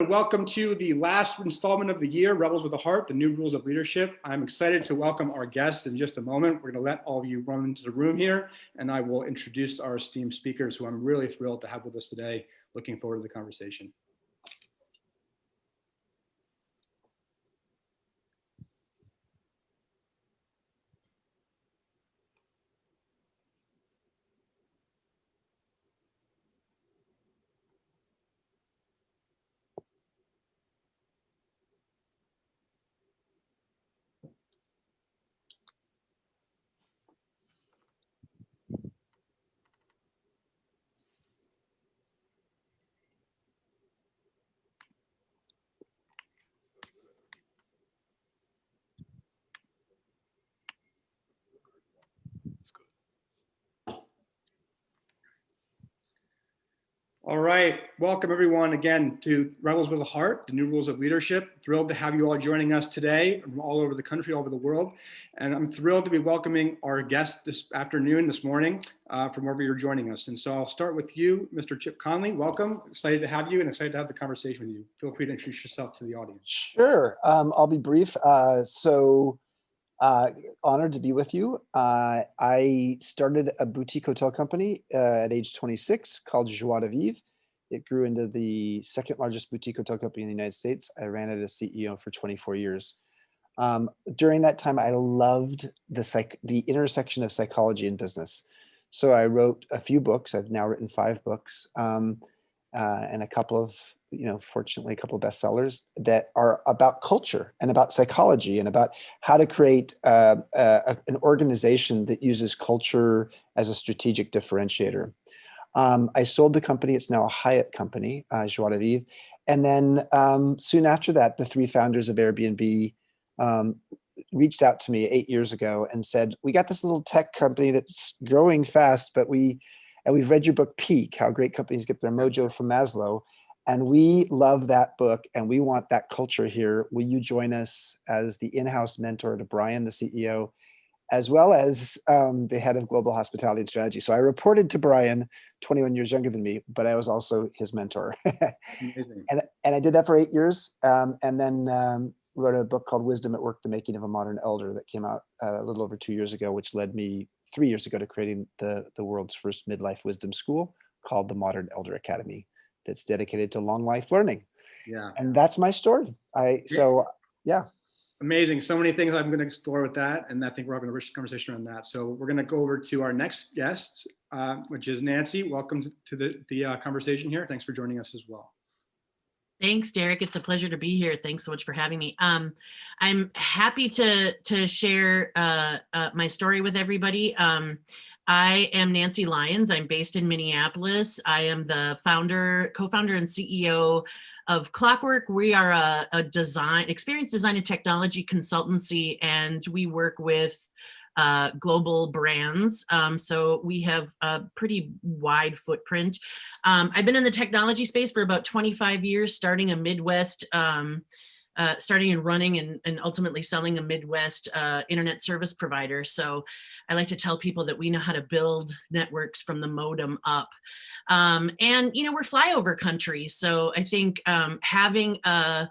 Welcome to the last installment of the year, Rebels with a Heart, the new rules of leadership. I'm excited to welcome our guests in just a moment. We're going to let all of you run into the room here, and I will introduce our esteemed speakers who I'm really thrilled to have with us today. Looking forward to the conversation. All right, welcome everyone again to Rebels with a Heart, the new rules of leadership. Thrilled to have you all joining us today from all over the country, all over the world. And I'm thrilled to be welcoming our guest this afternoon, this morning, from wherever you're joining us. And so I'll start with you, Mr. Chip Conley. Welcome, excited to have you and excited to have the conversation with you. Feel free to introduce yourself to the audience. Sure, I'll be brief. Honored to be with you. I started a boutique hotel company at age 26 called Joie de Vivre. It grew into the second largest boutique hotel company in the United States. I ran it as CEO for 24 years. During that time, I loved the intersection of psychology and business. So I wrote a few books. I've now written 5 books and a couple of, fortunately, a couple of bestsellers that are about culture and about psychology and about how to create an organization that uses culture as a strategic differentiator. I sold the company. It's now a Hyatt company, Joie de Vivre. And then soon after that, the 3 founders of Airbnb reached out to me 8 years ago and said, we got this little tech company that's growing fast, but we've read your book, Peak, How Great Companies Get Their Mojo from Maslow. And we love that book and we want that culture here. Will you join us as the in-house mentor to Brian, the CEO, as well as the head of global hospitality and strategy? So I reported to Brian, 21 years younger than me, but I was also his mentor. Amazing. And I did that for 8 years and then wrote a book called Wisdom at Work, The Making of a Modern Elder that came out a little over 2 years ago, which led me 3 years ago to creating the world's first midlife wisdom school called the Modern Elder Academy that's dedicated to long life learning. Yeah. And that's my story. Yeah. Amazing. So many things I'm going to explore with that. And I think we're having a rich conversation on that. So we're going to go over to our next guest, which is Nancy. Welcome to the conversation here. Thanks for joining us as well. Thanks, Derek. It's a pleasure to be here. Thanks so much for having me. I'm happy to share my story with everybody. I am Nancy Lyons. I'm based in Minneapolis. I am the co-founder and CEO of Clockwork. We are a experience design and technology consultancy, and we work with global brands. So we have a pretty wide footprint. I've been in the technology space for about 25 years, starting a Midwest, starting and running and ultimately selling a Midwest internet service provider. So I like to tell people that we know how to build networks from the modem up. And, we're flyover country. So I think having a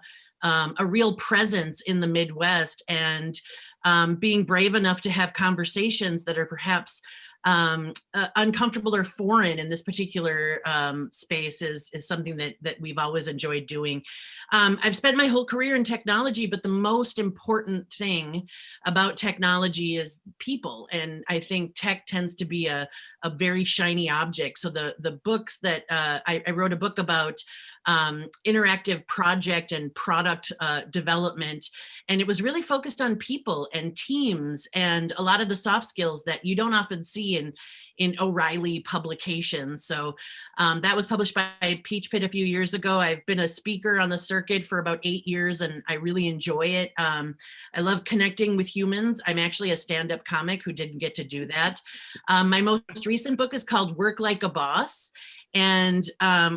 real presence in the Midwest and being brave enough to have conversations that are perhaps uncomfortable or foreign in this particular space is something that we've always enjoyed doing. I've spent my whole career in technology, but the most important thing about technology is people. And I think tech tends to be a very shiny object. So the books that I wrote a book about interactive project and product development. And it was really focused on people and teams and a lot of the soft skills that you don't often see in O'Reilly publications. So that was published by Peach Pit a few years ago. I've been a speaker on the circuit for about 8 years and I really enjoy it. I love connecting with humans. I'm actually a stand-up comic who didn't get to do that. My most recent book is called Work Like a Boss. And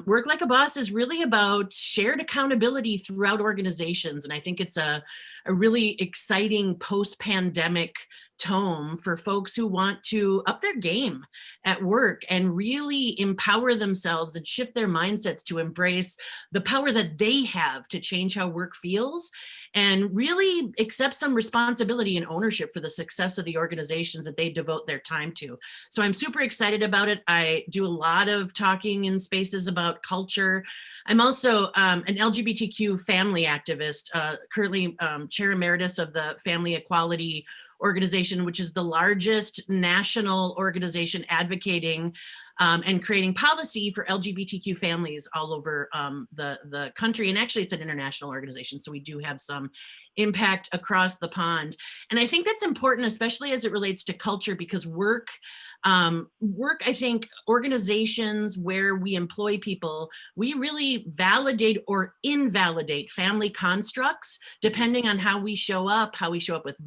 Work Like a Boss is really about shared accountability throughout organizations. And I think it's a really exciting post-pandemic tome for folks who want to up their game at work and really empower themselves and shift their mindsets to embrace the power that they have to change how work feels and really accept some responsibility and ownership for the success of the organizations that they devote their time to. So I'm super excited about it. I do a lot of talking in spaces about culture. I'm also an LGBTQ family activist, currently chair emeritus of the Family Equality Organization, which is the largest national organization advocating and creating policy for LGBTQ families all over the country. And actually, it's an international organization, so we do have some impact across the pond. And I think that's important, especially as it relates to culture, because work, I think organizations where we employ people, we really validate or invalidate family constructs depending on how we show up with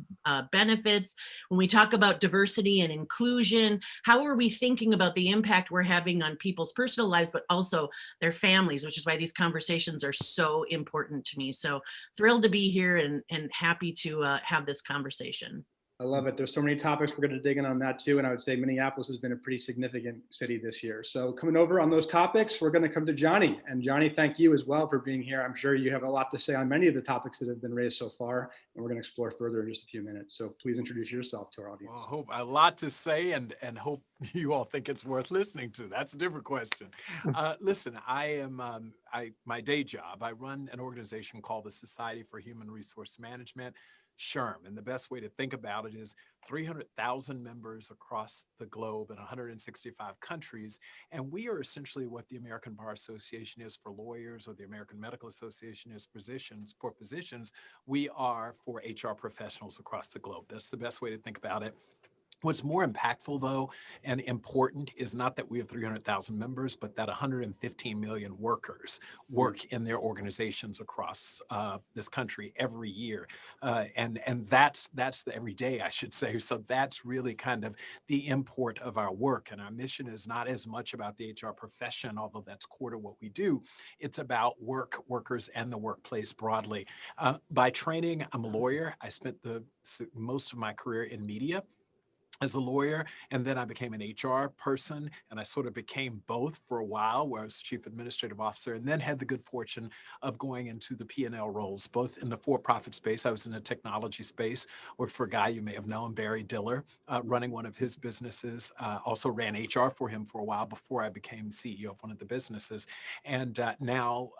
benefits. When we talk about diversity and inclusion, how are we thinking about the impact we're having on people's personal lives, but also their families, which is why these conversations are so important to me. So thrilled to be here and happy to have this conversation. I love it. There's so many topics we're going to dig in on that too. And I would say Minneapolis has been a pretty significant city this year. So coming over on those topics, we're going to come to Johnny. And Johnny, thank you as well for being here. I'm sure you have a lot to say on many of the topics that have been raised so far, and we're going to explore further in just a few minutes. So please introduce yourself to our audience. Well, I hope a lot to say and hope you all think it's worth listening to. That's a different question. Listen, I am, my day job, I run an organization called the Society for Human Resource Management, SHRM. And the best way to think about it is 300,000 members across the globe in 165 countries. And we are essentially what the American Bar Association is for lawyers, or the American Medical Association is for physicians. We are for HR professionals across the globe. That's the best way to think about it. What's more impactful, though, and important is not that we have 300,000 members, but that 115 million workers work in their organizations across this country every year. And that's the every day, I should say. So that's really kind of the import of our work. And our mission is not as much about the HR profession, although that's core to what we do. It's about workers, and the workplace broadly. By training, I'm a lawyer. I spent most of my career in media as a lawyer, and then I became an HR person, and I sort of became both for a while, where I was chief administrative officer, and then had the good fortune of going into the P&L roles, both in the for-profit space. I was in the technology space, worked for a guy you may have known, Barry Diller, running one of his businesses, also ran HR for him for a while before I became CEO of one of the businesses, and now,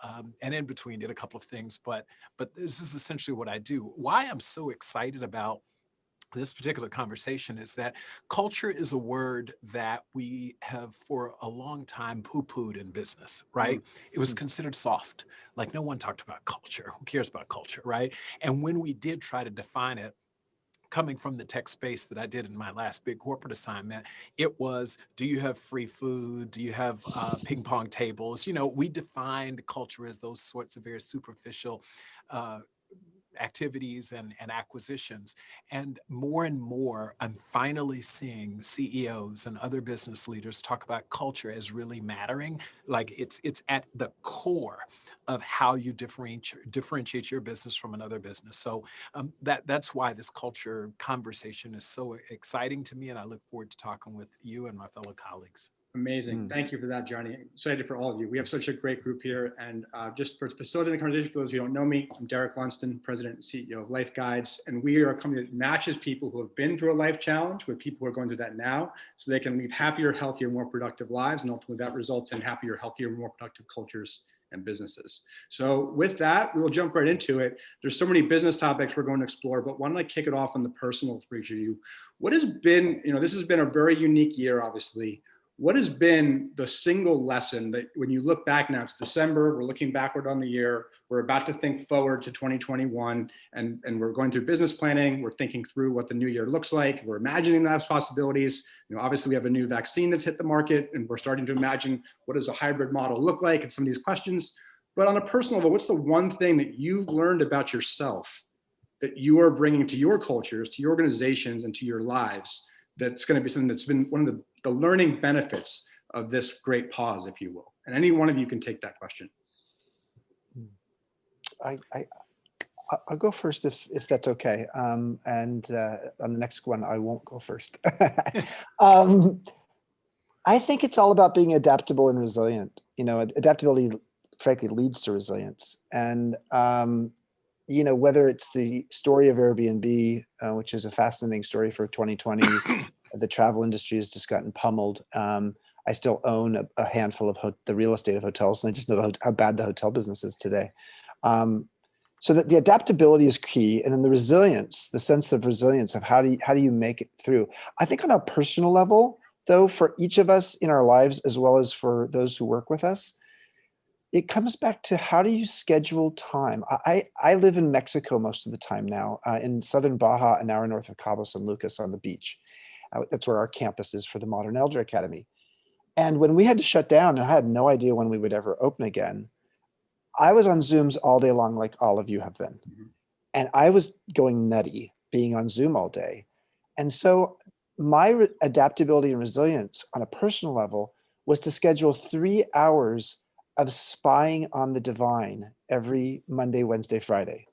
and in between, did a couple of things, but this is essentially what I do. Why I'm so excited about this particular conversation is that culture is a word that we have for a long time poo-pooed in business, right? It was considered soft. Like, no one talked about culture. Who cares about culture, right? And when we did try to define it, coming from the tech space that I did in my last big corporate assignment, it was, do you have free food? Do you have ping pong tables? You know, we defined culture as those sorts of very superficial activities and acquisitions. And more, I'm finally seeing CEOs and other business leaders talk about culture as really mattering. Like it's at the core of how you differentiate your business from another business. So that's why this culture conversation is so exciting to me. And I look forward to talking with you and my fellow colleagues. Amazing. Thank you for that, Johnny. Excited for all of you. We have such a great group here. And just for facilitating the conversation, for those who don't know me, I'm Derek Lundsten, President and CEO of LifeGuides. And we are a company that matches people who have been through a life challenge with people who are going through that now, so they can lead happier, healthier, more productive lives. And ultimately that results in happier, healthier, more productive cultures and businesses. So with that, we will jump right into it. There's so many business topics we're going to explore, but why don't I kick it off on the personal for each of you? What has been, this has been a very unique year, obviously. What has been the single lesson that when you look back now, it's December, we're looking backward on the year, we're about to think forward to 2021, and we're going through business planning, we're thinking through what the new year looks like, we're imagining those possibilities. Obviously we have a new vaccine that's hit the market, and we're starting to imagine what does a hybrid model look like and some of these questions. But on a personal level, what's the one thing that you've learned about yourself that you are bringing to your cultures, to your organizations, and to your lives, that's going to be something that's been one of the learning benefits of this great pause, if you will? And any one of you can take that question. I'll go first if that's okay. And on the next one, I won't go first. I think it's all about being adaptable and resilient. You know, adaptability, frankly, leads to resilience. And you know, whether it's the story of Airbnb, which is a fascinating story for 2020, the travel industry has just gotten pummeled. I still own a handful of the real estate of hotels, and I just know how bad the hotel business is today. So that the adaptability is key, and then the resilience, the sense of resilience of how do you make it through. I think on a personal level, though, for each of us in our lives, as well as for those who work with us, it comes back to how do you schedule time? I live in Mexico most of the time now, in southern Baja, an hour north of Cabo San Lucas on the beach. That's where our campus is for the Modern Elder Academy. And when we had to shut down, and I had no idea when we would ever open again, I was on Zooms all day long, like all of you have been. And I was going nutty being on Zoom all day. And so my adaptability and resilience on a personal level was to schedule 3 hours of spying on the divine every Monday, Wednesday, Friday.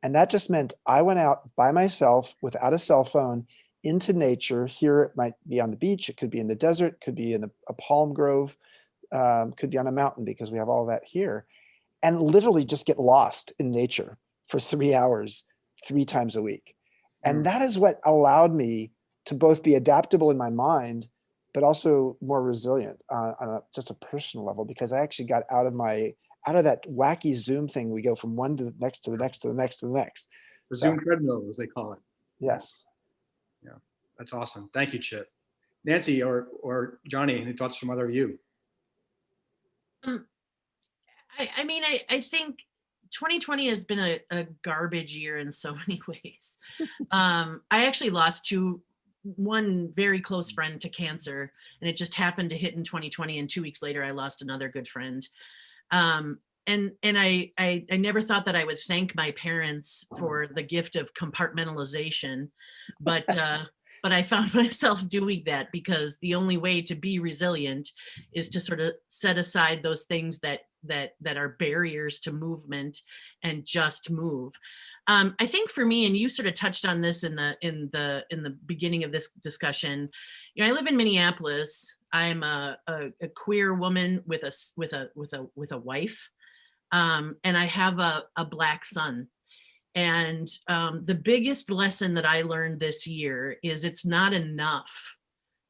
And that just meant I went out by myself without a cell phone into nature. Here it might be on the beach, it could be in the desert, could be in a palm grove, could be on a mountain, because we have all that here. And literally just get lost in nature for 3 hours, 3 times a week. And that is what allowed me to both be adaptable in my mind, but also more resilient on just a personal level, because I actually got out of that wacky Zoom thing. We go from one to the next, to the next, to the next, to the next. The Zoom treadmill, as they call it. Yes. Yeah, that's awesome. Thank you, Chip. Nancy or Johnny, any thoughts from either of you? I mean, I think 2020 has been a garbage year in so many ways. I actually lost one very close friend to cancer, and it just happened to hit in 2020. And 2 weeks later, I lost another good friend. And I never thought that I would thank my parents for the gift of compartmentalization, but I found myself doing that, because the only way to be resilient is to sort of set aside those things that are barriers to movement and just move. I think for me, and you sort of touched on this in the beginning of this discussion, you know, I live in Minneapolis. I'm a queer woman with a wife, and I have a Black son. And the biggest lesson that I learned this year is it's not enough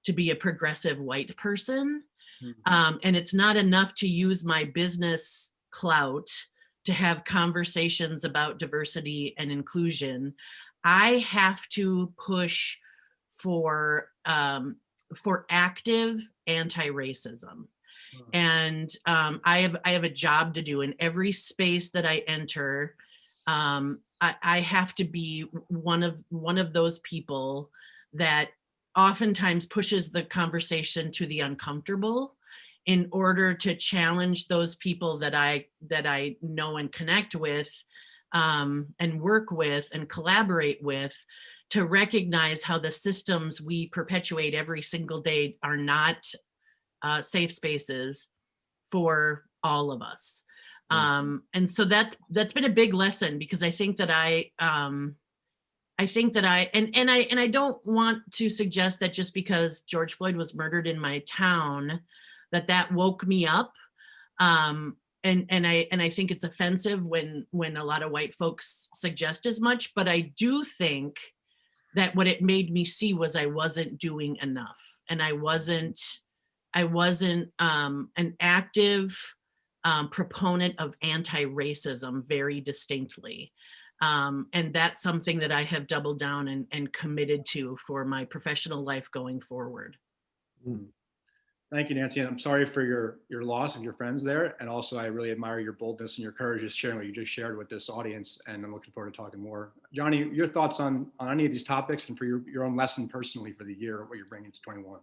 to be a progressive white person. And it's not enough to use my business clout to have conversations about diversity and inclusion. I have to push for active anti-racism. And I have a job to do in every space that I enter. I have to be one of those people that oftentimes pushes the conversation to the uncomfortable in order to challenge those people that I know and connect with, and work with and collaborate with, to recognize how the systems we perpetuate every single day are not safe spaces for all of us. And so that's been a big lesson, because I think that I don't want to suggest that just because George Floyd was murdered in my town, that woke me up. And I think it's offensive when a lot of white folks suggest as much, but I do think that what it made me see was I wasn't doing enough, and I wasn't an active proponent of anti-racism very distinctly. And that's something that I have doubled down and committed to for my professional life going forward. Thank you, Nancy. And I'm sorry for your loss of your friends there. And also, I really admire your boldness and your courage just sharing what you just shared with this audience. And I'm looking forward to talking more. Johnny, your thoughts on any of these topics, and for your own lesson personally for the year, what you're bringing to 21?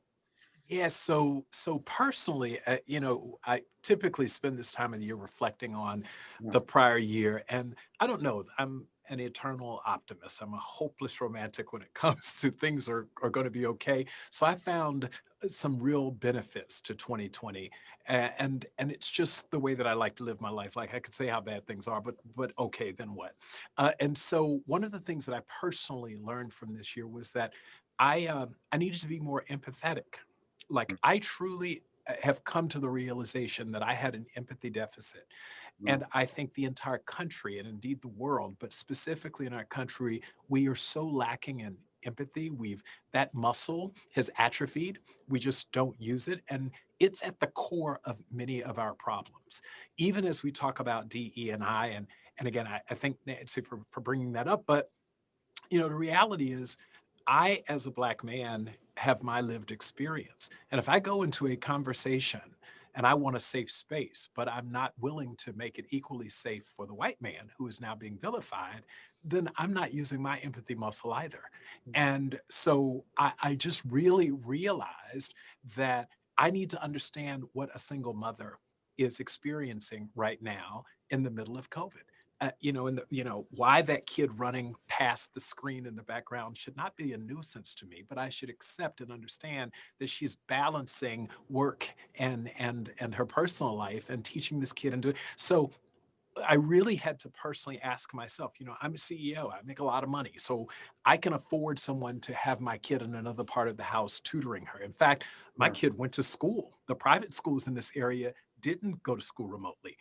Yeah, so personally, I typically spend this time of the year reflecting on Yeah. the prior year, and I don't know, I'm an eternal optimist. I'm a hopeless romantic when it comes to things are going to be okay. So I found some real benefits to 2020, and it's just the way that I like to live my life. Like I could say how bad things are, but okay, then what? And so one of the things that I personally learned from this year was that I needed to be more empathetic. Like I truly have come to the realization that I had an empathy deficit. Wow. And I think the entire country and indeed the world, but specifically in our country, we are so lacking in empathy. That muscle has atrophied. We just don't use it. And it's at the core of many of our problems. Even as we talk about DE and I, and again, I thank Nancy for bringing that up, but the reality is I, as a Black man, have my lived experience. And if I go into a conversation and I want a safe space, but I'm not willing to make it equally safe for the white man who is now being vilified, then I'm not using my empathy muscle either. And so I just really realized that I need to understand what a single mother is experiencing right now in the middle of COVID. Why that kid running past the screen in the background should not be a nuisance to me, but I should accept and understand that she's balancing work and her personal life and teaching this kid and doing so. I really had to personally ask myself, I'm a CEO, I make a lot of money, so I can afford someone to have my kid in another part of the house tutoring her. In fact, my Yeah. kid went to school. The private schools in this area didn't go to school remotely.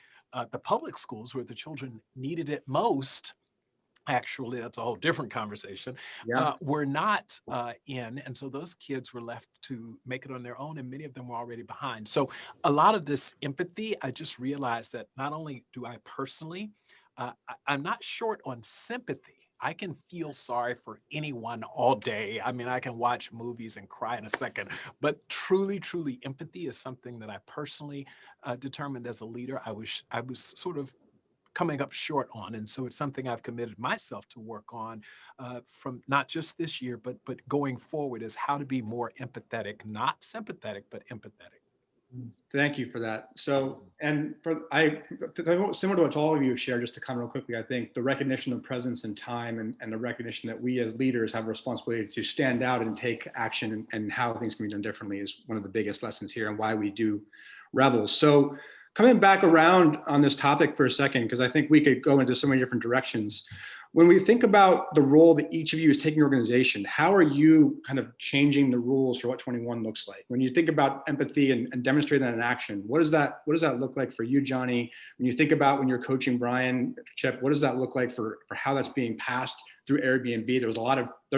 The public schools, where the children needed it most, actually, that's a whole different conversation, Yeah. were not in. And so those kids were left to make it on their own, and many of them were already behind. So a lot of this empathy, I just realized that not only do I personally, I'm not short on sympathy. I can feel sorry for anyone all day. I mean, I can watch movies and cry in a second, but truly, truly empathy is something that I personally determined as a leader. I was sort of coming up short on. And so it's something I've committed myself to work on from not just this year, but going forward, is how to be more empathetic, not sympathetic, but empathetic. Thank you for that. So, and similar to what all of you shared, just to comment real quickly, I think the recognition of presence and time, and the recognition that we as leaders have a responsibility to stand out and take action, and how things can be done differently, is one of the biggest lessons here, and why we do Rebels. So coming back around on this topic for a second, because I think we could go into so many different directions. When we think about the role that each of you is taking in your organization, how are you kind of changing the rules for what 21 looks like? When you think about empathy and demonstrating that in action, what does that look like for you, Johnny? When you think about when you're coaching Brian, Chip, what does that look like for how that's being passed through Airbnb? There's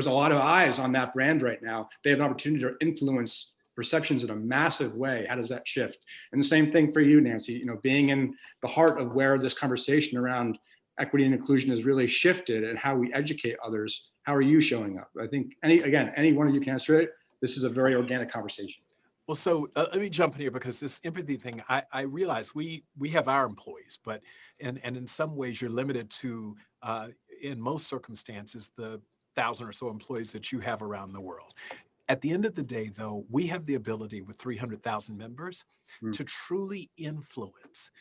a lot of eyes on that brand right now. They have an opportunity to influence perceptions in a massive way. How does that shift? And the same thing for you, Nancy, being in the heart of where this conversation around equity and inclusion has really shifted, and how we educate others. How are you showing up? I think any one of you can answer it. This is a very organic conversation. Well, so let me jump in here, because this empathy thing, I realize we have our employees, but and in some ways you're limited to, in most circumstances, the 1,000 or so employees that you have around the world. At the end of the day, though, we have the ability with 300,000 members Mm. to truly influence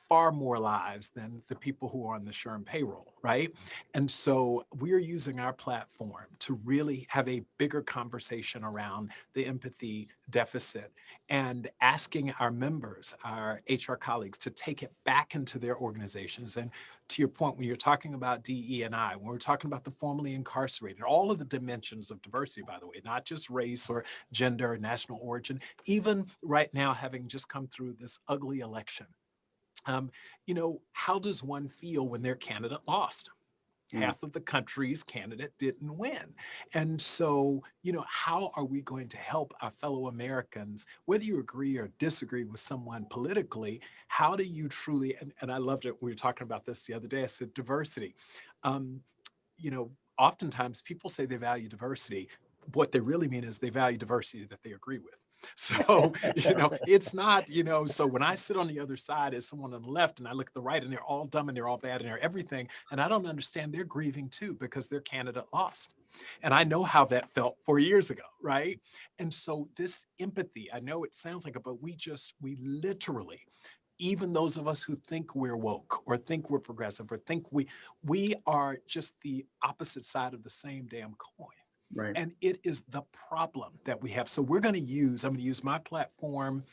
far more lives than the people who are on the SHRM payroll, right? And so we're using our platform to really have a bigger conversation around the empathy deficit, and asking our members, our HR colleagues, to take it back into their organizations. And to your point, when you're talking about DE&I, when we're talking about the formerly incarcerated, all of the dimensions of diversity, by the way, not just race or gender or national origin, even right now, having just come through this ugly election. How does one feel when their candidate lost? Mm. Half of the country's candidate didn't win. And so, how are we going to help our fellow Americans, whether you agree or disagree with someone politically? How do you truly, and I loved it, we were talking about this the other day, I said diversity. Um, Oftentimes people say they value diversity. What they really mean is they value diversity that they agree with. So, it's not, so when I sit on the other side as someone on the left and I look at the right and they're all dumb and they're all bad and they're everything, and I don't understand, they're grieving too because their candidate lost. And I know how that felt 4 years ago, right? And so this empathy, I know it sounds like it, but we literally, even those of us who think we're woke or think we're progressive or think we are just the opposite side of the same damn coin. Right. And it is the problem that we have. So I'm going to use my platform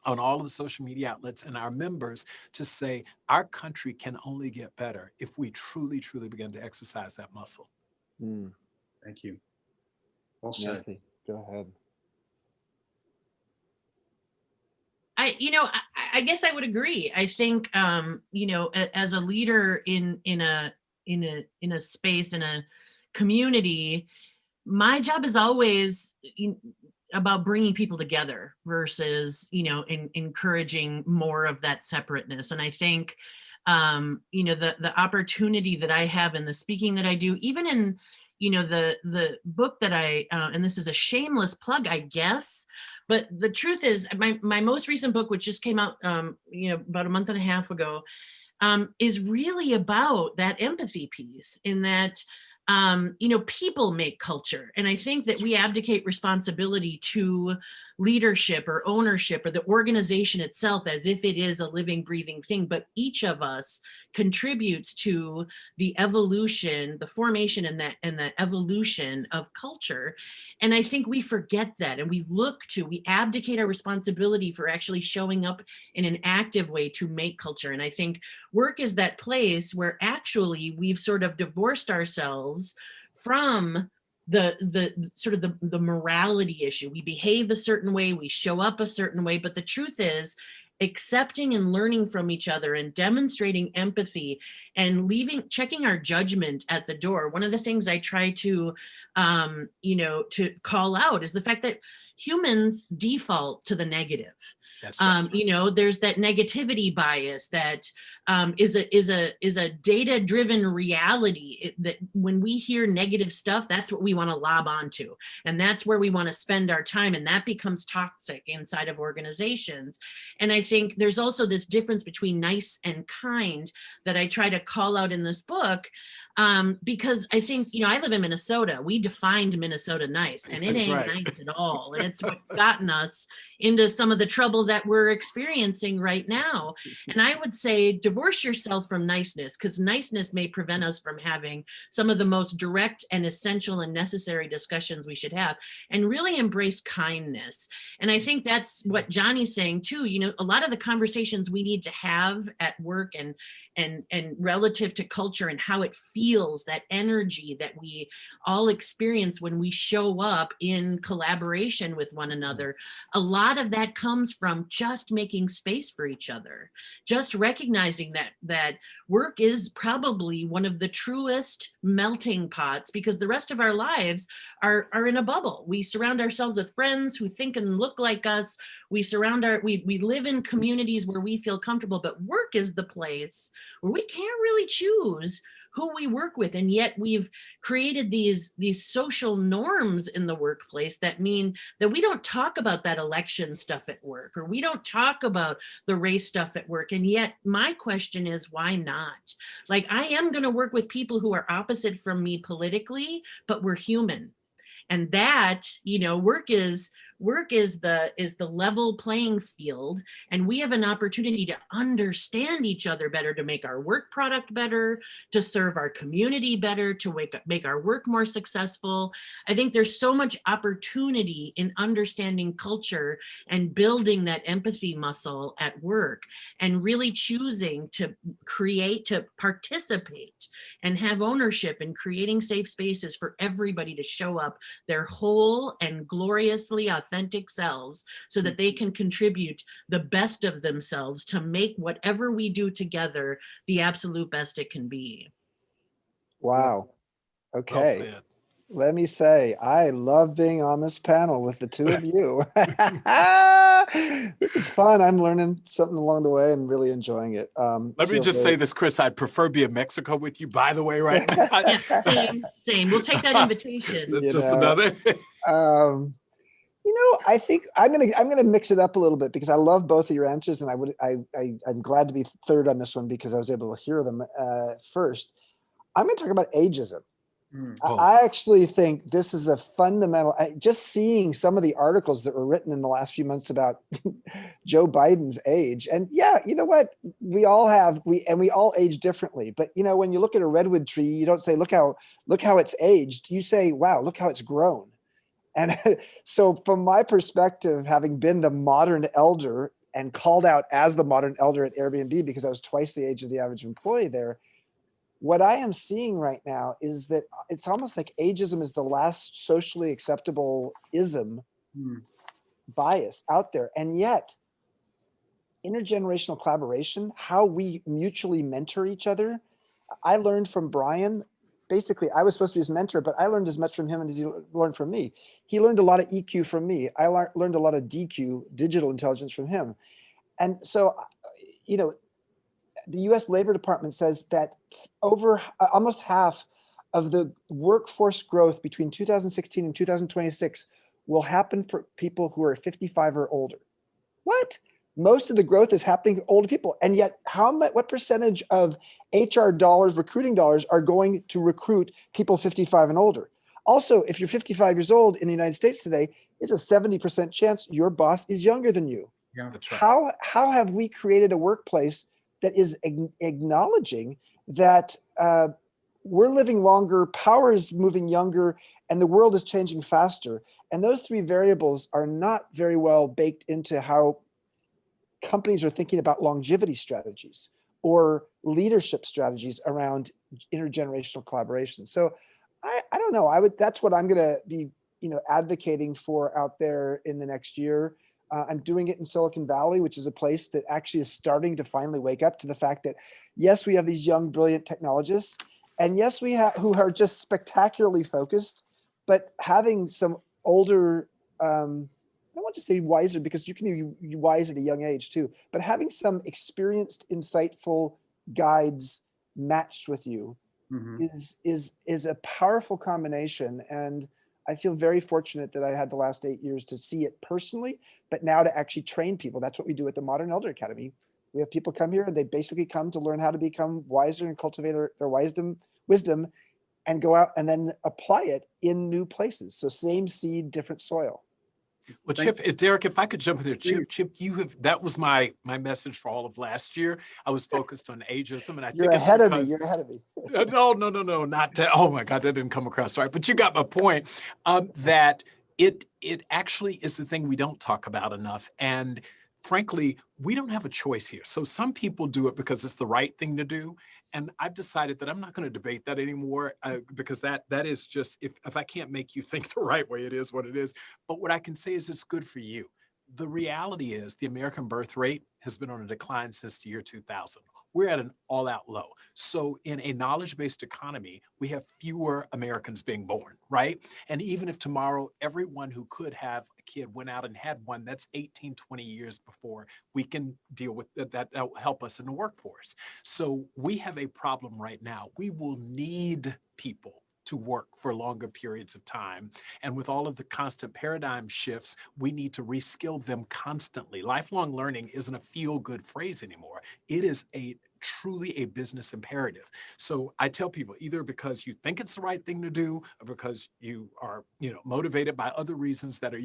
on all of the social media outlets and our members to say our country can only get better if we truly, truly begin to exercise that muscle. Thank you. Well said. Nancy, go ahead. I guess I would agree. I think, as a leader in a space, in a community, my job is always about bringing people together versus, encouraging more of that separateness. And I think, the opportunity that I have in the speaking that I do, even in, the book that and this is a shameless plug, I guess, but the truth is my most recent book, which just came out, about a month and a half ago, is really about that empathy piece in that, people make culture. And I think that we abdicate responsibility to leadership or ownership or the organization itself as if it is a living, breathing thing. But each of us contributes to the evolution, the formation and the evolution of culture. And I think we forget that, and we abdicate our responsibility for actually showing up in an active way to make culture. And I think work is that place where actually we've sort of divorced ourselves from the sort of the morality issue. We behave a certain way, we show up a certain way, but the truth is accepting and learning from each other and demonstrating empathy and checking our judgment at the door. One of the things I try to to call out is the fact that humans default to the negative. That's right. There's that negativity bias that is a data-driven reality that when we hear negative stuff, that's what we want to lob onto. And that's where we want to spend our time. And that becomes toxic inside of organizations. And I think there's also this difference between nice and kind that I try to call out in this book. Because I think, I live in Minnesota. We defined Minnesota nice, and it That's ain't right. nice at all. And it's what's gotten us into some of the trouble that we're experiencing right now. And I would say divorce yourself from niceness, because niceness may prevent us from having some of the most direct and essential and necessary discussions we should have, and really embrace kindness. And I think that's what Johnny's saying too. A lot of the conversations we need to have at work and relative to culture and how it feels, that energy that we all experience when we show up in collaboration with one another. A lot of that comes from just making space for each other, just recognizing that work is probably one of the truest melting pots, because the rest of our lives are in a bubble. We surround ourselves with friends who think and look like us. We live in communities where we feel comfortable, but work is the place where we can't really choose who we work with. And yet we've created these social norms in the workplace that mean that we don't talk about that election stuff at work, or we don't talk about the race stuff at work. And yet my question is, why not? Like, I am going to work with people who are opposite from me politically, but we're human. And that, work is the level playing field, and we have an opportunity to understand each other better, to make our work product better, to serve our community better, to make our work more successful. I think there's so much opportunity in understanding culture and building that empathy muscle at work, and really choosing to participate and have ownership in creating safe spaces for everybody to show up their whole and gloriously authentic selves, so that they can contribute the best of themselves to make whatever we do together the absolute best it can be. Wow. Well Okay. said. Let me say, I love being on this panel with the two of you. This is fun. I'm learning something along the way and really enjoying it. Let me just say this, Chris, I'd prefer be in Mexico with you, by the way, right now. Yeah, same. We'll take that invitation. That's just another. I think I'm gonna mix it up a little bit because I love both of your answers, and I'm glad to be third on this one because I was able to hear them first. I'm going to talk about ageism. Oh. I actually think this is a fundamental. Just seeing some of the articles that were written in the last few months about Joe Biden's age, and yeah, you know what? We all age differently. But when you look at a redwood tree, you don't say, look how it's aged. You say, wow, look how it's grown. And so from my perspective, having been the modern elder and called out as the modern elder at Airbnb because I was twice the age of the average employee there, what I am seeing right now is that it's almost like ageism is the last socially acceptable ism bias out there. And yet intergenerational collaboration, how we mutually mentor each other. I learned from Brian. Basically, I was supposed to be his mentor, but I learned as much from him as he learned from me. He learned a lot of EQ from me. I learned a lot of DQ, digital intelligence, from him. And so, the US Labor Department says that over almost half of the workforce growth between 2016 and 2026 will happen for people who are 55 or older. What? Most of the growth is happening for older people. And yet what percentage of HR dollars, recruiting dollars, are going to recruit people 55 and older? Also, if you're 55 years old in the United States today, it's a 70% chance your boss is younger than you. Yeah, that's right. How have we created a workplace that is acknowledging that we're living longer, power is moving younger, and the world is changing faster? And those three variables are not very well baked into how companies are thinking about longevity strategies or leadership strategies around intergenerational collaboration. So I don't know. That's what I'm going to be, advocating for out there in the next year. I'm doing it in Silicon Valley, which is a place that actually is starting to finally wake up to the fact that, yes, we have these young, brilliant technologists, and yes, we have who are just spectacularly focused, but having some older, I don't want to say wiser because you can be wise at a young age too, but having some experienced, insightful guides matched with you is a powerful combination. And I feel very fortunate that I had the last 8 years to see it personally, but now to actually train people. That's what we do at the Modern Elder Academy. We have people come here and they basically come to learn how to become wiser and cultivate their wisdom and go out and then apply it in new places. So same seed, different soil. Well, Chip, Derek, if I could jump in there, Chip, that was my message for all of last year. I was focused on ageism, and I You're think ahead it's of me. because You're ahead of me. no, not that. Oh my God, that didn't come across right. But you got my point. That it actually is the thing we don't talk about enough, and frankly, we don't have a choice here. So some people do it because it's the right thing to do. And I've decided that I'm not going to debate that anymore because that is just, if I can't make you think the right way, it is what it is. But what I can say is it's good for you. The reality is the American birth rate has been on a decline since the year 2000. We're at an all-out low. So in a knowledge-based economy, we have fewer Americans being born, right? And even if tomorrow everyone who could have a kid went out and had one, that's 18, 20 years before we can deal with that. That'll help us in the workforce. So we have a problem right now. We will need people to work for longer periods of time. And with all of the constant paradigm shifts, we need to reskill them constantly. Lifelong learning isn't a feel-good phrase anymore. It is truly a business imperative. So I tell people, either because you think it's the right thing to do or because you are, motivated by other reasons that are,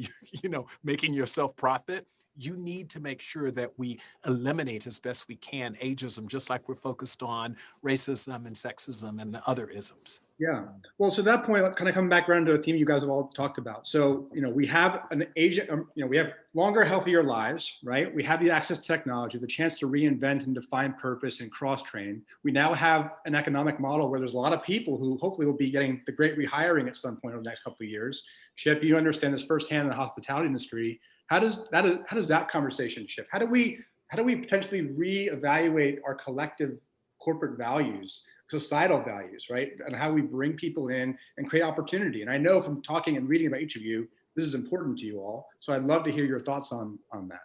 making yourself profit, you need to make sure that we eliminate as best we can ageism, just like we're focused on racism and sexism and the other isms. Yeah. Well, so that point, kind of coming back around to a theme you guys have all talked about. So, we have an we have longer, healthier lives, right? We have the access to technology, the chance to reinvent and define purpose and cross-train. We now have an economic model where there's a lot of people who hopefully will be getting the great rehiring at some point over the next couple of years. Chip, you understand this firsthand in the hospitality industry. How does that conversation shift? How do we potentially reevaluate our collective corporate values, societal values, right? And how we bring people in and create opportunity. And I know from talking and reading about each of you, this is important to you all. So I'd love to hear your thoughts on that.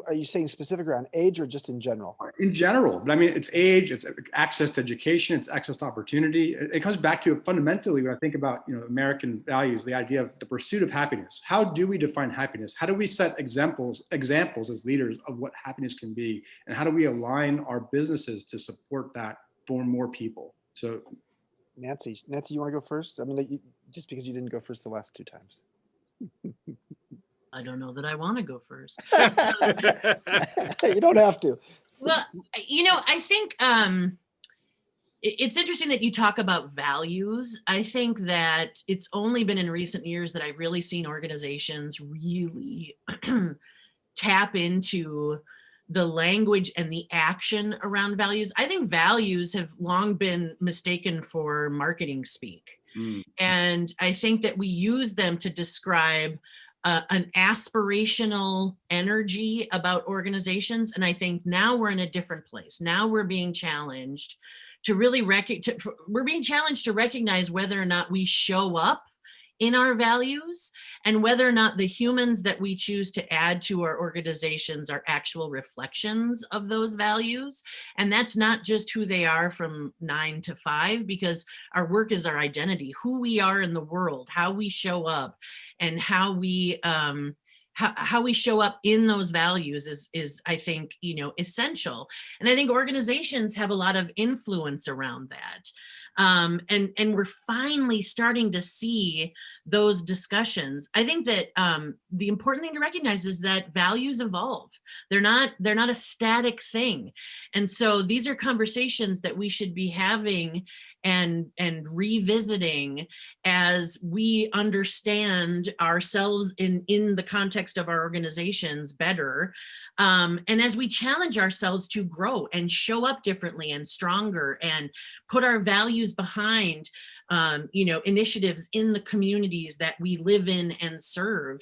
Are you saying specific around age or just in general? In general, but I mean, it's age, it's access to education, it's access to opportunity. It comes back to fundamentally when I think about, American values, the idea of the pursuit of happiness. How do we define happiness? How do we set examples as leaders of what happiness can be? And how do we align our businesses to support that for more people? So Nancy, you want to go first? I mean, just because you didn't go first the last 2 times. I don't know that I want to go first. You don't have to. Well, I think it's interesting that you talk about values. I think that it's only been in recent years that I've really seen organizations really tap into the language and the action around values. I think values have long been mistaken for marketing speak. And I think that we use them to describe an aspirational energy about organizations. And I think now we're in a different place. Now we're being challenged to really recognize whether or not we show up in our values and whether or not the humans that we choose to add to our organizations are actual reflections of those values. And that's not just who they are from 9 to 5, because our work is our identity, who we are in the world, how we show up, and how we show up in those values is I think, essential. And I think organizations have a lot of influence around that. And we're finally starting to see those discussions. I think that the important thing to recognize is that values evolve. They're not a static thing. And so these are conversations that we should be having and revisiting as we understand ourselves in the context of our organizations better. And as we challenge ourselves to grow and show up differently and stronger and put our values behind, initiatives in the communities that we live in and serve.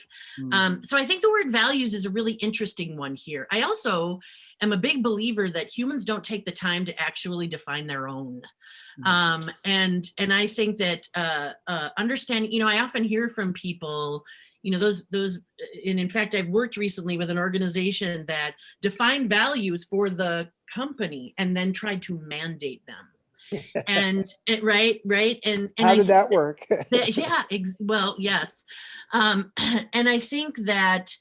So I think the word values is a really interesting one here. I also am a big believer that humans don't take the time to actually define their own. And I think that understanding, I often hear from people, those, and in fact, I've worked recently with an organization that defined values for the company and then tried to mandate them. And right. And how did that work? Well, yes. And I think that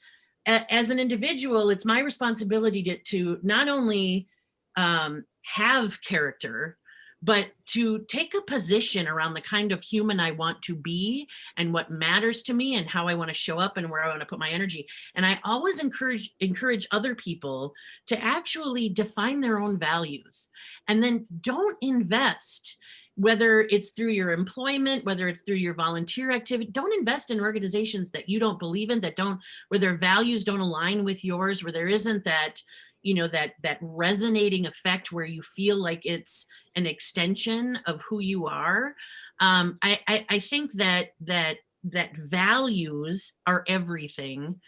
as an individual, it's my responsibility to not only have character, but to take a position around the kind of human I want to be and what matters to me and how I want to show up and where I want to put my energy. And I always encourage other people to actually define their own values and then don't invest, whether it's through your employment, whether it's through your volunteer activity, don't invest in organizations that you don't believe in, where their values don't align with yours, where there isn't that, that resonating effect where you feel like it's an extension of who you are. I think that values are everything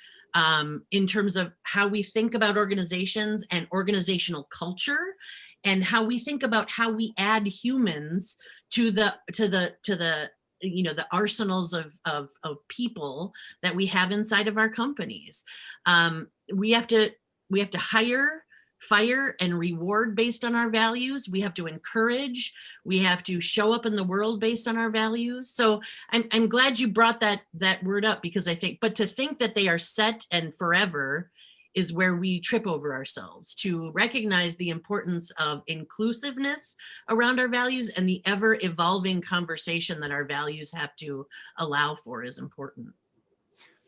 in terms of how we think about organizations and organizational culture, and how we think about how we add humans to the the arsenals of people that we have inside of our companies. We have to hire, fire, and reward based on our values. We have to encourage. We have to show up in the world based on our values. So I'm glad you brought that word up, because I think, but to think that they are set and forever is where we trip over ourselves. To recognize the importance of inclusiveness around our values and the ever evolving conversation that our values have to allow for is important.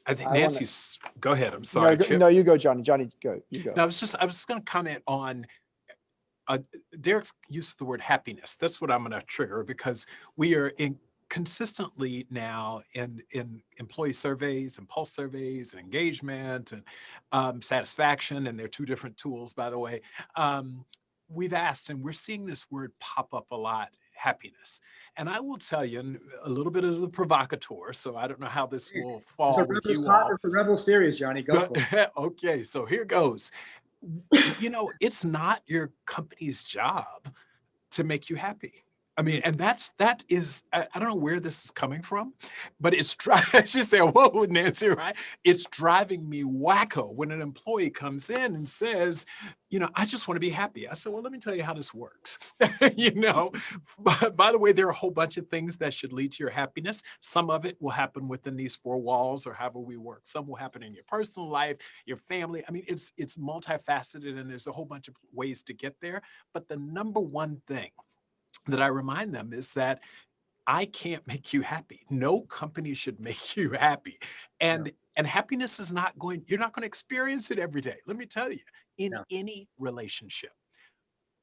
I think Nancy's, go ahead. I'm sorry. No, you go, Johnny. Johnny, go. You go. No, I was just going to comment on Derek's use of the word happiness. That's what I'm going to trigger, because we are consistently now in employee surveys and pulse surveys and engagement and satisfaction, and they're two different tools, by the way. We've asked, and we're seeing this word pop up a lot, happiness. And I will tell you, and a little bit of the provocateur, so I don't know how this will fall with you all. It's the Rebel series, Johnny. Go for it. Okay, so here goes. It's not your company's job to make you happy. I mean, and that is, I don't know where this is coming from, but it's driving, she said, whoa, Nancy, right? It's driving me wacko when an employee comes in and says, I just want to be happy. I said, well, let me tell you how this works. By the way, there are a whole bunch of things that should lead to your happiness. Some of it will happen within these four walls or however we work. Some will happen in your personal life, your family. I mean, it's multifaceted and there's a whole bunch of ways to get there. But the number one thing that I remind them is that I can't make you happy. No company should make you happy. And happiness is you're not going to experience it every day. Let me tell you, in any relationship,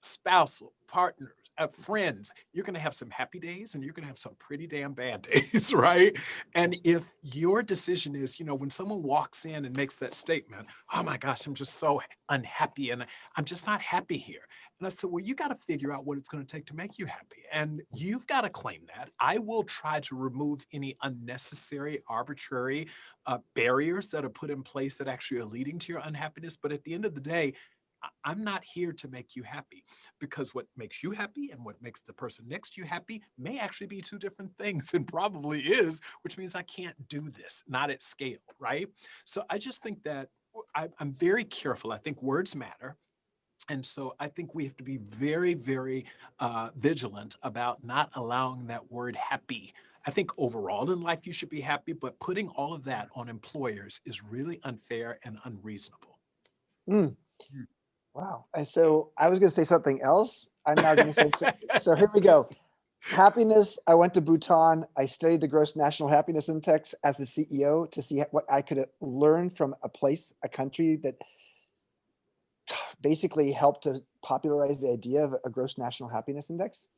spousal, partners, friends, you're going to have some happy days and you're going to have some pretty damn bad days, right? And if your decision is, when someone walks in and makes that statement, oh my gosh, I'm just so unhappy and I'm just not happy here. And I said, well, you got to figure out what it's going to take to make you happy. And you've got to claim that. I will try to remove any unnecessary, arbitrary barriers that are put in place that actually are leading to your unhappiness. But at the end of the day, I'm not here to make you happy, because what makes you happy and what makes the person next to you happy may actually be two different things, and probably is, which means I can't do this, not at scale, right? So I just think that I'm very careful. I think words matter. And so I think we have to be very, very vigilant about not allowing that word happy. I think overall in life, you should be happy, but putting all of that on employers is really unfair and unreasonable. Mm. Wow. And so I was going to say something else. I'm now going to say, so here we go. Happiness. I went to Bhutan. I studied the Gross National Happiness Index as the CEO to see what I could learn from a country that basically helped to popularize the idea of a Gross National Happiness Index.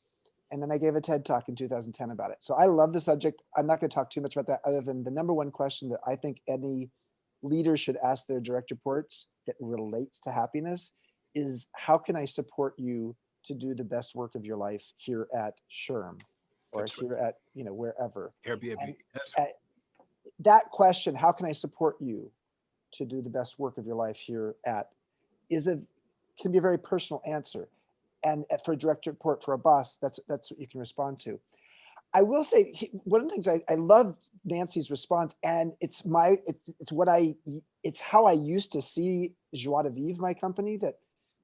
And then I gave a TED talk in 2010 about it. So I love the subject. I'm not going to talk too much about that other than the number one question that I think any leader should ask their direct reports that relates to happiness is, how can I support you to do the best work of your life here at SHRM or here at, wherever. Airbnb. That question, how can I support you to do the best work of your life here at, can be a very personal answer. And for a direct report for a boss, that's what you can respond to. I will say one of the things I love Nancy's response, and it's how I used to see Joie de Vivre, my company that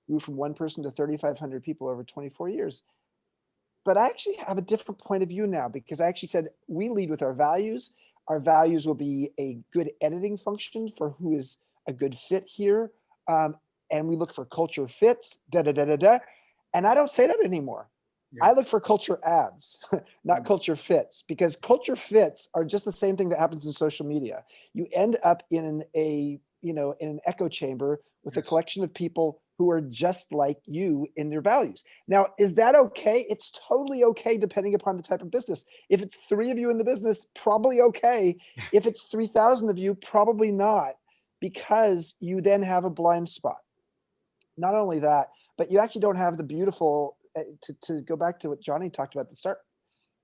grew from one person to 3,500 people over 24 years. But I actually have a different point of view now, because I actually said we lead with our values. Our values will be a good editing function for who is a good fit here. And we look for culture fits, And I don't say that anymore. I look for culture adds, not culture fits, because culture fits are just the same thing that happens in social media. You end up in in an echo chamber with a collection of people who are just like you in their values. Now, is that okay? It's totally okay, depending upon the type of business. If it's 3 of you in the business, probably okay. If it's 3,000 of you, probably not, because you then have a blind spot. Not only that, but you actually don't have the beautiful, to go back to what Johnny talked about at the start,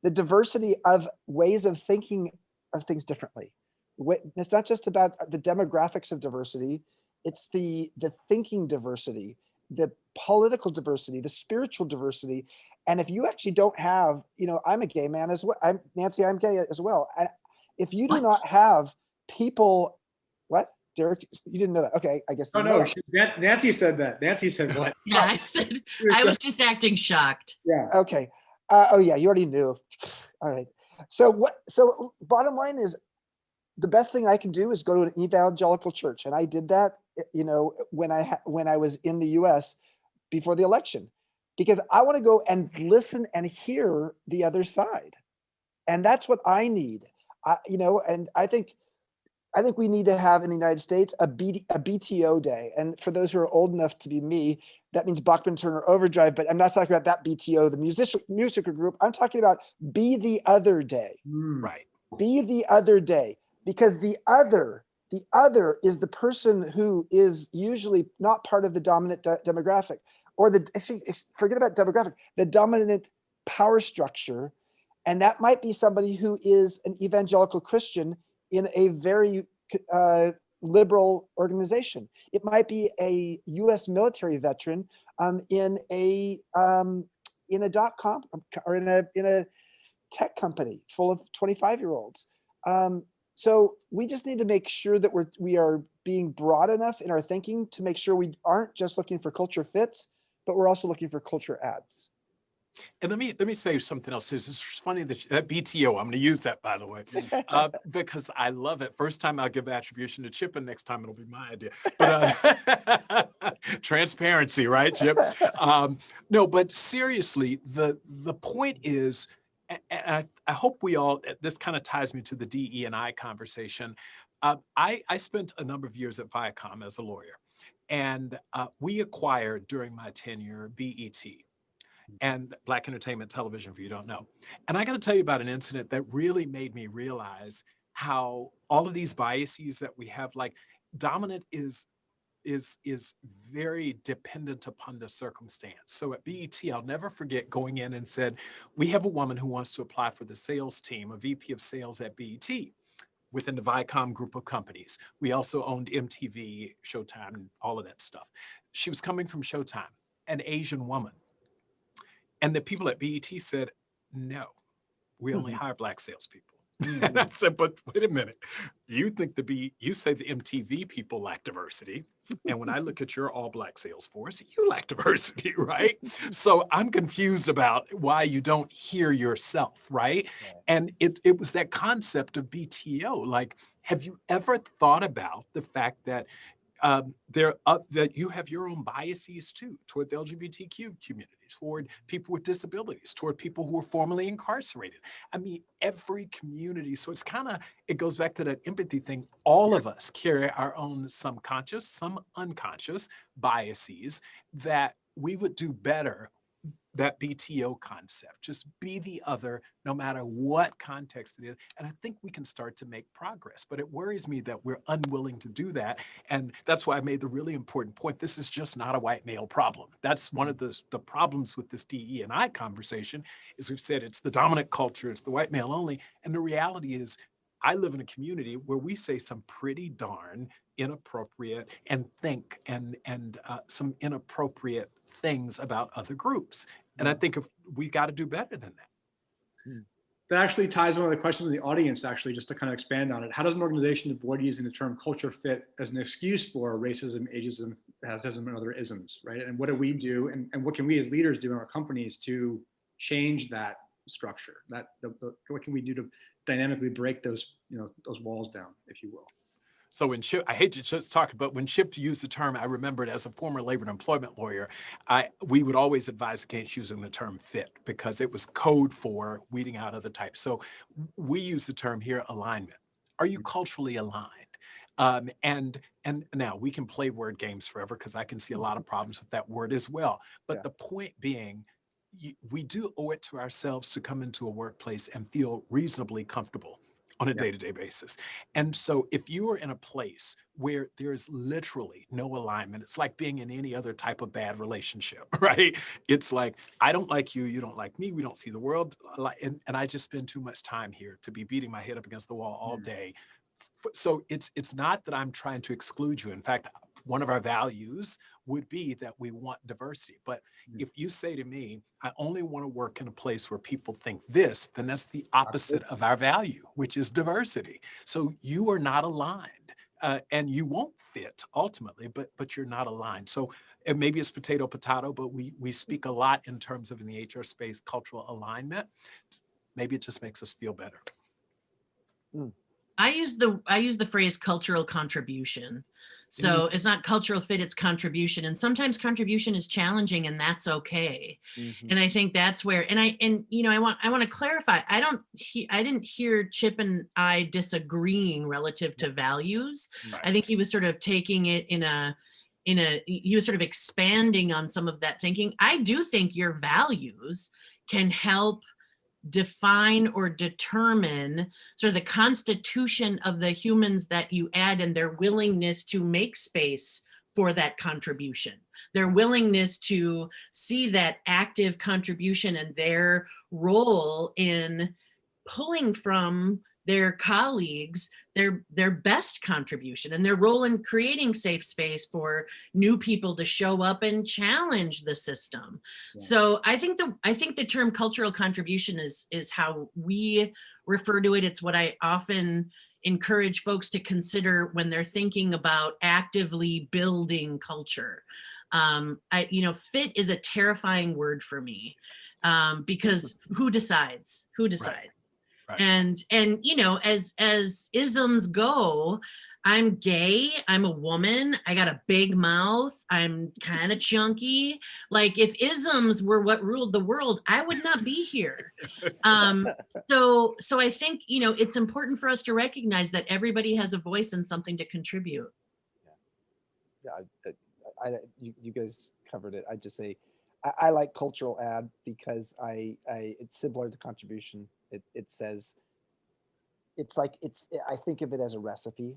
the diversity of ways of thinking of things differently. It's not just about the demographics of diversity, it's the thinking diversity, the political diversity, the spiritual diversity. And if you actually don't have, I'm a gay man as well. Nancy, I'm gay as well. If you do not have people, what? Derek, you didn't know that. Okay, I guess. Oh, no, Nancy said that. Nancy said what? Yeah, I was just acting shocked. Yeah. Okay. Oh yeah, you already knew. All right. So bottom line is, the best thing I can do is go to an evangelical church. And I did that, when I was in the US before the election, because I want to go and listen and hear the other side. And that's what I need. And I think we need to have in the United States a BTO day. And for those who are old enough to be me, that means Bachman Turner Overdrive, but I'm not talking about that BTO, the musical group. I'm talking about Be the Other Day. Right. Be the other day, because the other is the person who is usually not part of the dominant demographic, or forget about demographic, the dominant power structure. And that might be somebody who is an evangelical Christian in a very liberal organization. It might be a U.S. military veteran in a in a .com or in a tech company full of 25-year-olds. So we just need to make sure that we are being broad enough in our thinking to make sure we aren't just looking for culture fits, but we're also looking for culture adds. And let me say something else. It's funny that BTO, I'm going to use that, by the way, because I love it. First time I'll give attribution to Chip, and next time it'll be my idea. But transparency, right, Chip? No, but seriously, the point is, and I hope we all, this kind of ties me to the DE&I conversation. I spent a number of years at Viacom as a lawyer, and we acquired during my tenure BET. And Black Entertainment Television, if you don't know. And I got to tell you about an incident that really made me realize how all of these biases that we have, like dominant is very dependent upon the circumstance. So at BET, I'll never forget going in and said, we have a woman who wants to apply for the sales team, a VP of sales at BET within the Viacom group of companies. We also owned MTV, Showtime, and all of that stuff. She was coming from Showtime, an Asian woman. And the people at BET said, no, we only hire Black salespeople. And I said, but wait a minute, you say the MTV people lack diversity. And when I look at your all Black sales force, you lack diversity, right? So I'm confused about why you don't hear yourself, right? And it was that concept of BTO. Like, have you ever thought about the fact that that you have your own biases too toward the LGBTQ community, toward people with disabilities, toward people who are formerly incarcerated. I mean, every community. So it goes back to that empathy thing. All of us carry our own, some conscious, some unconscious biases that we would do better. That BTO concept, just be the other, no matter what context it is. And I think we can start to make progress, but it worries me that we're unwilling to do that. And that's why I made the really important point. This is just not a white male problem. That's one of the problems with this DE&I conversation is we've said it's the dominant culture, it's the white male only. And the reality is I live in a community where we say some pretty darn inappropriate and think and some inappropriate things about other groups. And I think if we got to do better than that. That actually ties one of the questions in the audience, actually, just to kind of expand on it. How does an organization avoid using the term culture fit as an excuse for racism, ageism, racism, and other isms, right? And what do we do, and what can we as leaders do in our companies to change that structure? What can we do to dynamically break those walls down, if you will? So when Chip, I hate to just talk, but when Chip used the term, I remembered as a former labor and employment lawyer, we would always advise against using the term fit because it was code for weeding out other types. So we use the term here, alignment. Are you culturally aligned? And now we can play word games forever because I can see a lot of problems with that word as well. But the point being, we do owe it to ourselves to come into a workplace and feel reasonably comfortable on a day-to-day basis. And so if you are in a place where there's literally no alignment, it's like being in any other type of bad relationship, right? It's like, I don't like you, you don't like me, we don't see the world, and I just spend too much time here to be beating my head up against the wall all day. So it's not that I'm trying to exclude you. In fact, one of our values would be that we want diversity. But if you say to me, I only want to work in a place where people think this, then that's the opposite of our value, which is diversity. So you are not aligned and you won't fit ultimately, but you're not aligned. So maybe it's potato, but we speak a lot in terms of in the HR space, cultural alignment. Maybe it just makes us feel better. I use the phrase cultural contribution. So it's not cultural fit, it's contribution. And sometimes contribution is challenging, and that's okay. And I think that's where, I want to clarify, I didn't hear Chip and I disagreeing relative to values. Right. I think he was sort of taking it he was sort of expanding on some of that thinking. I do think your values can help define or determine sort of the constitution of the humans that you add and their willingness to make space for that contribution, their willingness to see that active contribution and their role in pulling from their colleagues their best contribution and their role in creating safe space for new people to show up and challenge the system. Yeah. So I think the term cultural contribution is how we refer to it. It's what I often encourage folks to consider when they're thinking about actively building culture. Fit is a terrifying word for me, because who decides? Right. Right. And as isms go, I'm gay, I'm a woman, I got a big mouth, I'm kind of chunky. Like, if isms were what ruled the world, I would not be here. So I think, it's important for us to recognize that everybody has a voice and something to contribute. Yeah, you guys covered it. I just say, I like cultural ad because it's similar to contribution. It says, I think of it as a recipe,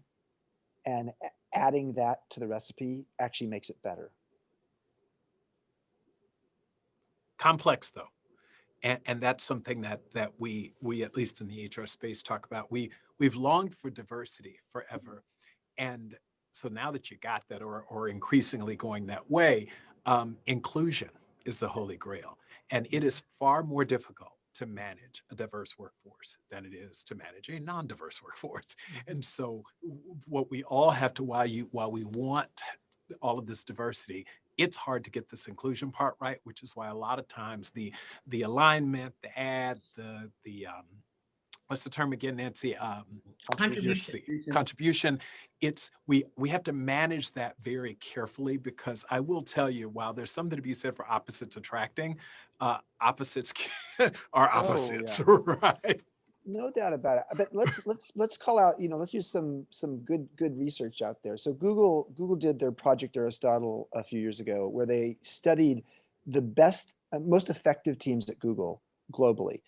and adding that to the recipe actually makes it better. Complex though. And that's something that we at least in the HR space talk about. We've longed for diversity forever. And so now that you got that, or increasingly going that way, inclusion is the holy grail. And it is far more difficult to manage a diverse workforce than it is to manage a non-diverse workforce. And so what we all have to, while we want all of this diversity, it's hard to get this inclusion part right, which is why a lot of times the alignment, the ad, the what's the term again, Nancy? Contribution. It's we have to manage that very carefully, because I will tell you, while there's something to be said for opposites attracting, opposites are opposites, yeah. right? No doubt about it. But let's call out, let's use some good research out there. So Google did their Project Aristotle a few years ago, where they studied the best, most effective teams at Google globally,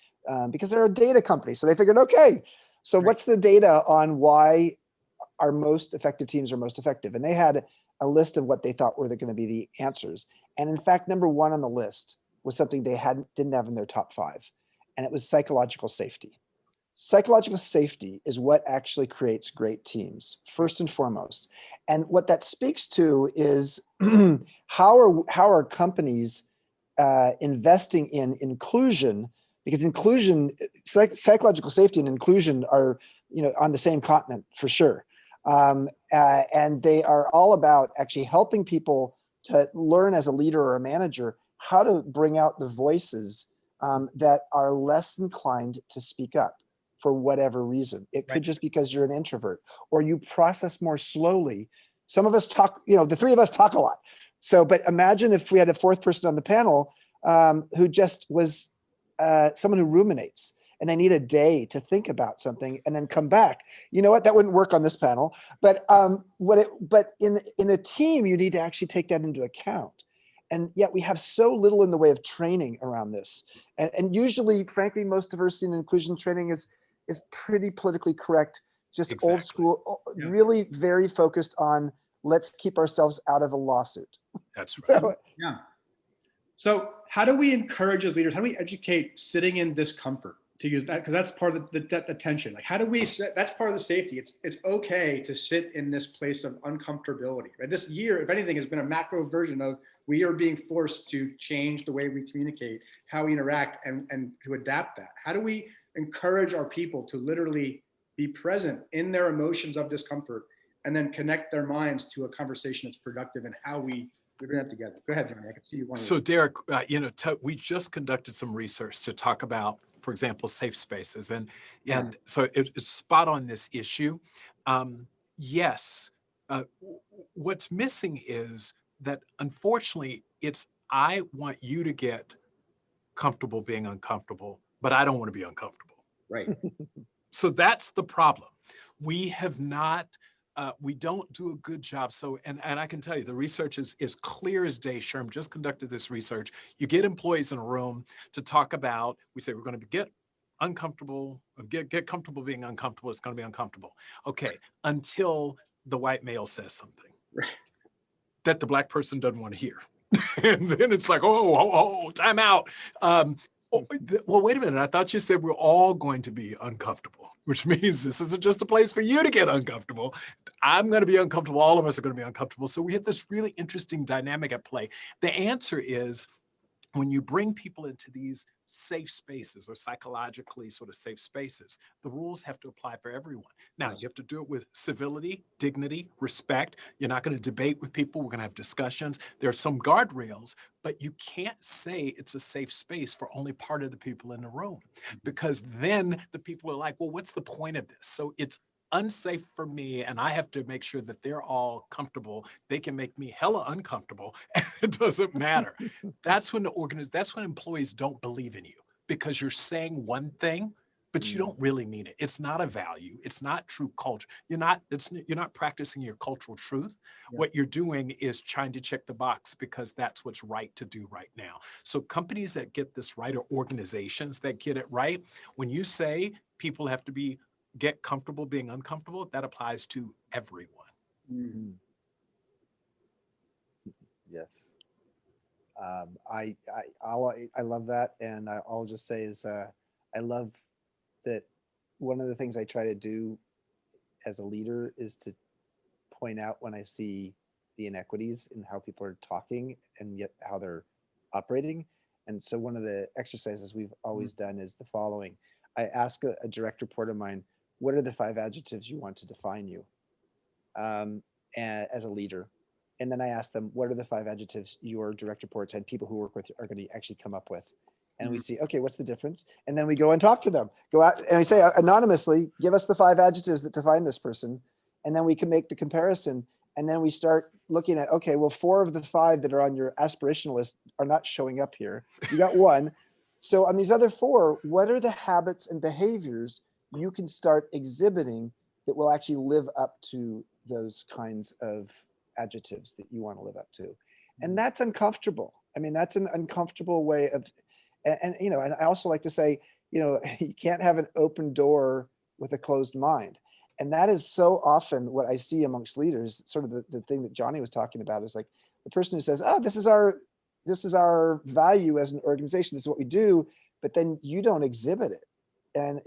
because they're a data company. So they figured, okay, so what's the data on why our most effective teams are most effective? And they had a list of what they thought were going to be the answers. And in fact, number one on the list was something they didn't have in their top 5, and it was psychological safety. Psychological safety is what actually creates great teams, first and foremost. And what that speaks to is how are companies investing in inclusion, because psychological safety and inclusion are on the same continent for sure. And they are all about actually helping people to learn as a leader or a manager how to bring out the voices that are less inclined to speak up for whatever reason. It could just because you're an introvert, or you process more slowly. Some of us talk, the three of us talk a lot. So, but imagine if we had a fourth person on the panel who just was someone who ruminates, and they need a day to think about something and then come back. You know what? That wouldn't work on this panel. But but in a team, you need to actually take that into account. And yet we have so little in the way of training around this. And usually, frankly, most diversity and inclusion training is pretty politically correct, just old school, really very focused on let's keep ourselves out of a lawsuit. That's right. So how do we encourage as leaders? How do we educate sitting in discomfort, to use that? Because that's part of the tension. Like, how do we, that's part of the safety. It's okay to sit in this place of uncomfortability, right? This year, if anything, has been a macro version of we are being forced to change the way we communicate, how we interact, and to adapt that. How do we encourage our people to literally be present in their emotions of discomfort and then connect their minds to a conversation that's productive, and how we bring that together? Go ahead, Johnny. I can see you. So Derek, we just conducted some research to talk about, for example, safe spaces. And so it's spot on this issue. Yes, what's missing is that, unfortunately, I want you to get comfortable being uncomfortable, but I don't want to be uncomfortable. Right. So that's the problem. We have not, we don't do a good job. So, and I can tell you, the research is clear as day. SHRM just conducted this research. You get employees in a room to talk about, we say, we're going to get uncomfortable, get comfortable being uncomfortable. It's going to be uncomfortable. Okay. Until the white male says something that the black person doesn't want to hear. And then it's like, oh, time out. Well, wait a minute. I thought you said we're all going to be uncomfortable. which means this isn't just a place for you to get uncomfortable. I'm going to be uncomfortable. All of us are going to be uncomfortable. So we have this really interesting dynamic at play. The answer is, when you bring people into these safe spaces or psychologically sort of safe spaces, the rules have to apply for everyone. Now, you have to do it with civility, dignity, respect. You're not going to debate with people. We're going to have discussions. There are some guardrails, but you can't say it's a safe space for only part of the people in the room, because then the people are like, well, what's the point of this? So it's unsafe for me, and I have to make sure that they're all comfortable. They can make me hella uncomfortable. It doesn't matter. That's when that's when employees don't believe in you, because you're saying one thing, but you don't really mean it. It's not a value. It's not true culture. You're not practicing your cultural truth. Yeah. What you're doing is trying to check the box because that's what's right to do right now. So companies that get this right, or organizations that get it right, when you say people have to get comfortable being uncomfortable, that applies to everyone. Mm-hmm. Yes. I love that. And I'll just say is, I love that one of the things I try to do as a leader is to point out when I see the inequities in how people are talking and yet how they're operating. And so one of the exercises we've always done is the following. I ask a direct report of mine, what are the 5 adjectives you want to define you as a leader? And then I ask them, what are the 5 adjectives your direct reports and people who work with you are going to actually come up with? And we see, okay, what's the difference? And then we go and talk to them. Go out and we say anonymously, give us the 5 adjectives that define this person. And then we can make the comparison. And then we start looking at, okay, well, 4 of the 5 that are on your aspirational list are not showing up here. You got 1. So on these other 4, what are the habits and behaviors you can start exhibiting that will actually live up to those kinds of adjectives that you want to live up to? And that's uncomfortable. I mean, that's an uncomfortable way of, and I also like to say, you can't have an open door with a closed mind. And that is so often what I see amongst leaders, sort of the thing that Johnny was talking about, is like the person who says, oh, this is our value as an organization. This is what we do. But then you don't exhibit it. And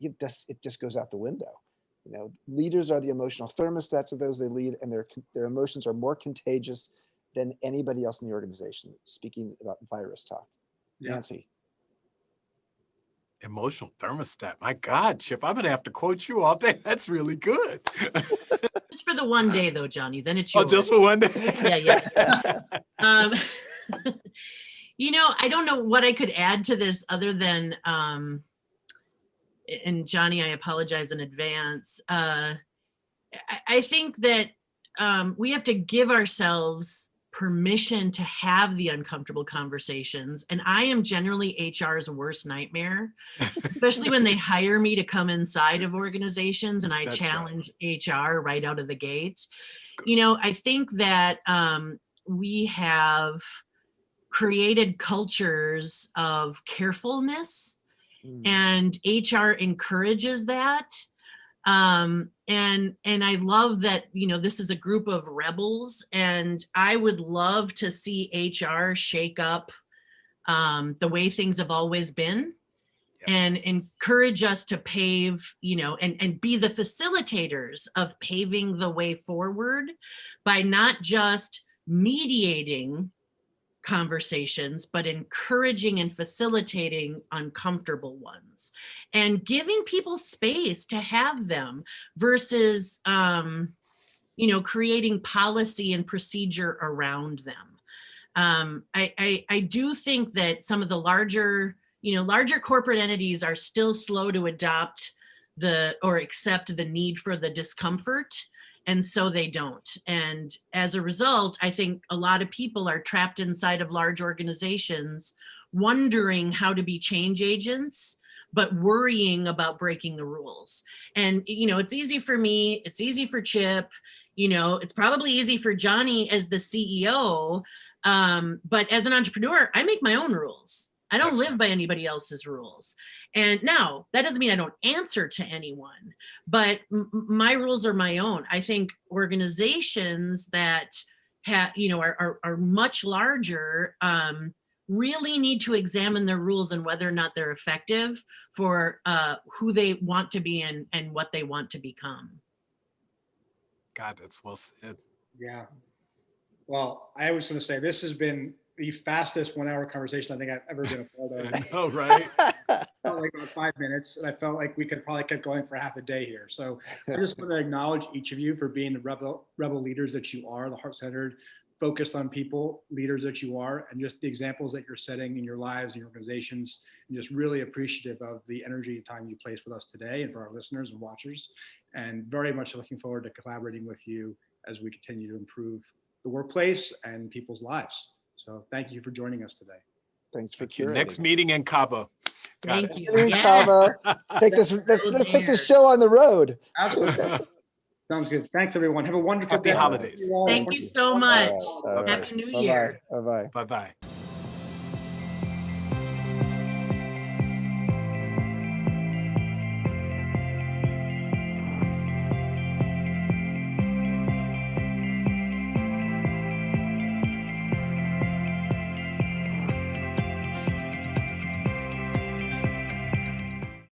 it just goes out the window. Leaders are the emotional thermostats of those they lead, and their emotions are more contagious than anybody else in the organization. Speaking about virus talk. Yeah. Nancy. Emotional thermostat. My God, Chip, I'm going to have to quote you all day. That's really good. Just for the one day, though, Johnny. Then it's yours. Oh, just for one day? Yeah. I don't know what I could add to this other than, and Johnny, I apologize in advance. I think that we have to give ourselves permission to have the uncomfortable conversations. And I am generally HR's worst nightmare, especially when they hire me to come inside of organizations and I challenge HR right out of the gate. I think that we have created cultures of carefulness, and HR encourages that. And I love that, this is a group of rebels, and I would love to see HR shake up the way things have always been. Yes. And encourage us to pave, and be the facilitators of paving the way forward by not just mediating conversations, but encouraging and facilitating uncomfortable ones and giving people space to have them versus, creating policy and procedure around them. I do think that some of the larger corporate entities are still slow to adopt or accept the need for the discomfort. And so they don't. And as a result, I think a lot of people are trapped inside of large organizations, wondering how to be change agents, but worrying about breaking the rules. And, it's easy for me. It's easy for Chip. It's probably easy for Johnny as the CEO. But as an entrepreneur, I make my own rules. I don't live by anybody else's rules. And now that doesn't mean I don't answer to anyone, but my rules are my own. I think organizations that have, are much larger, really need to examine their rules and whether or not they're effective for who they want to be and what they want to become. God, that's well said. Yeah. Well, I was going to say this has been the fastest 1 hour conversation I think I've ever been a part of. I know, right? Felt like about 5 minutes, and I felt like we could probably keep going for half a day here. So I just want to acknowledge each of you for being the rebel leaders that you are, the heart-centered, focused on people leaders that you are, and just the examples that you're setting in your lives and your organizations, and just really appreciative of the energy and time you place with us today and for our listeners and watchers, and very much looking forward to collaborating with you as we continue to improve the workplace and people's lives. So thank you for joining us today. Thanks for Thank you. curating. Next meeting in Cabo. Got Thank it. you. Meeting in Yes. Cabo. Let's take this show on the road. Absolutely. Sounds good. Thanks, everyone. Have a wonderful Happy day. holidays. Thank you so much. All right. Happy New Bye-bye. Year. Bye-bye. Bye-bye.